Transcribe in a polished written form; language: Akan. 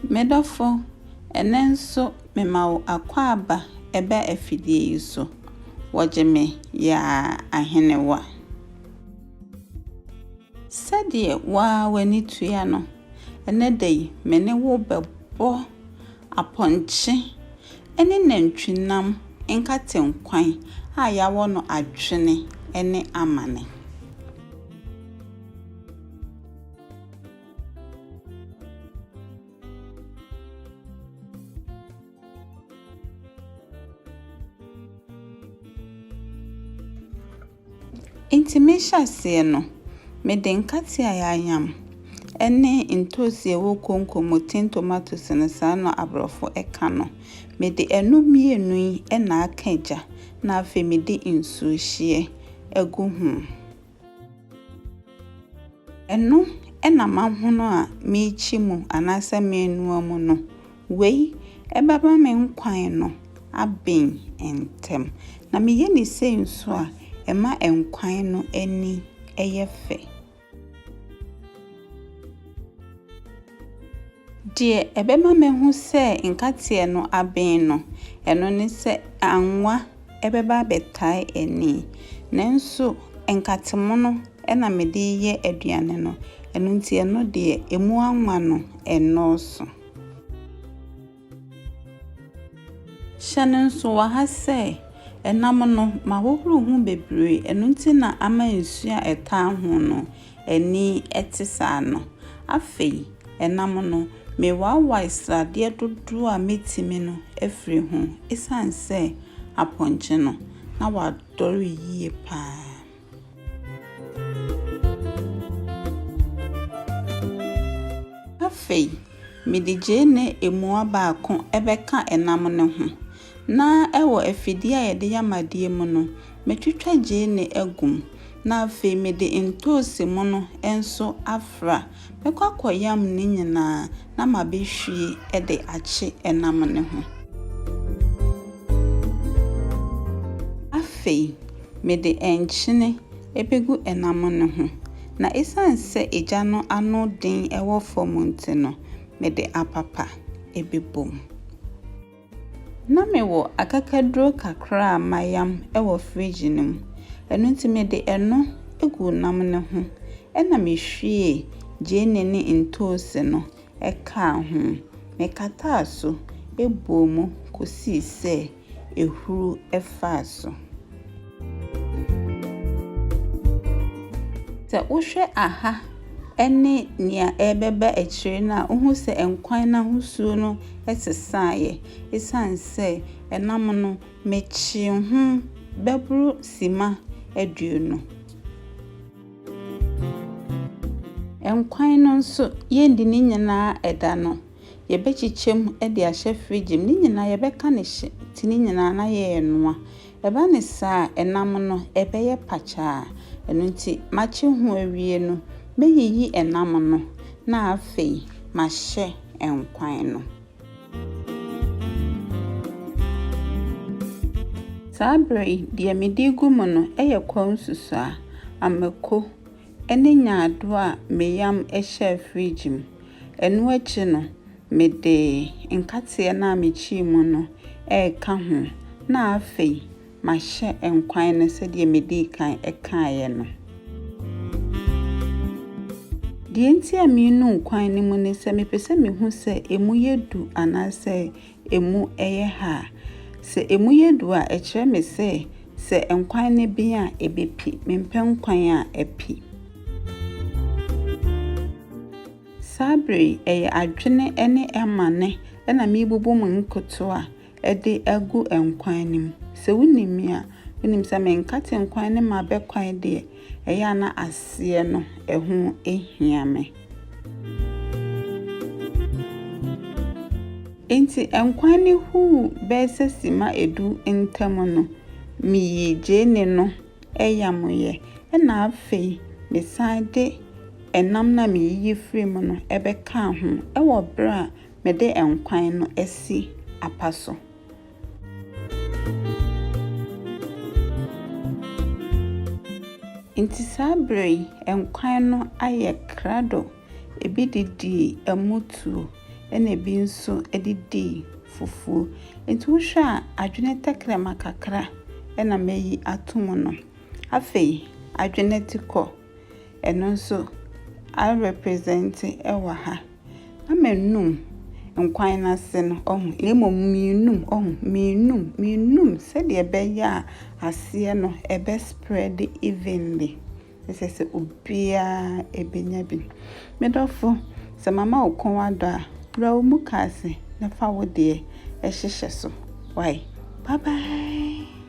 Medofo, enenso memawo akwaba ebe afidie yi so. Wojeme ya ahenewa. Sadie wa wani tuya no. Enedei mene wo bebo aponche. Ene nantwinam enkate nkwan a yawo no adwene ene amane. Intimisha se no, mede nkate ayayam, ene intosi ewo konkomotin tomatoes ne saa no abrofo eka no, mede enu mienu yi ena akaja, na afe mede insu hye egu hu. Enu ena mahono a mechi mu anasa menu amu no, wei ebaba me nkwan no aben entem, na meye ni se insu a ema enkwan no eni eyefe. Die ebema mehu se nkate no aben no, eno ni se anwa ebeba betai eni. Nenso enkatemo no ena mede ye aduane no, eno nti eno de emu anwa no enoso. Shanenso wa ha se enam no mawohuru hu bebre, eno nti na ama nsu a eta ho no eni etisa no. Afei enam no me wawa israde dodo a metimi no afiri ho esanse aponche no na wadori yie pa. Afei mede jene emu abaako ebeka enam ne ho na ewo afidie a yede yamadie mu no metwitwa jene agum na afei mede intosi mu no enso afra mekwa koyam ni nyina na mabehwie ede ache enam ne ho. Afei mede enchine ebegu enam ne ho na esanse eja no ano den ewo fomunti no mede apapa ebebom. Na mewo akakadro kakra mayam ewo fridge nim. Eno nti mede eno egu nam ne ho. Ena mehwie jene ne intosi no eka ho. Mekata so ebomu kosi se ehuru efa so. Se wohwe aha ene nia ebeba echire na ohu se enkwan na husuo no esesaaye esanse enam no mechi hu bebru sima aduonu. Enkwan no nso yendi ni nyina eda no yebechichem ede ahye fridge ni nyina yebeka ne hye tini nyina na ye enoa eba ne saa enam no ebeye pacha. Eno nti machi hu awie no meyiyi enam no na afei mahye enkwan no. Sabre de mede gumu no eye kwansusu a ameko ene nyaado a meyam ehye fridge mu. Eno achi no mede nkate na mechi mu no eka ho na afei mahye enkwan no se de mede kan ekaaye no. Die nti a minu nkwan ni mu ne se mepese mehu se emu yedu anase emu eye ha. Se emu yedu a ekire me se enkwan ne bi a ebepi mempe nkwan a epi. Sabre eye adwene ene emane ena mebubu mu nkoto a ede agu enkwan nim. Se wunimi a wunim se menkate enkwan ne ma bekwan de eya na ase no ehu ehia me. Enti enkwan ne hu bese sima edu entamu no mi jene no eyamoye ena afei mesade enam na mi frame no ebeka ho ewo bra mede enkwan no esi apaso. Inti sabre enkwan no aye krado ebi didi emutu ɛna ebi nso edidi fufuo. Nti wo hwɛ a adwene tɛkrɛma kakra ɛna meyi atom no. Afei adwene tikɔ ɛno nso I represent ɛwɔ ha. Amenum nkwan na se no minum sɛ de ɛbɛyɛ a aseɛ no ɛbɛ spread evenly. Ɛsɛ obia ebenya bi. Medɔfo sɛ mama wo kon adɔ a bra wo mu ka ase na fa wo de ɛhyehyɛ so. Why? Bye bye.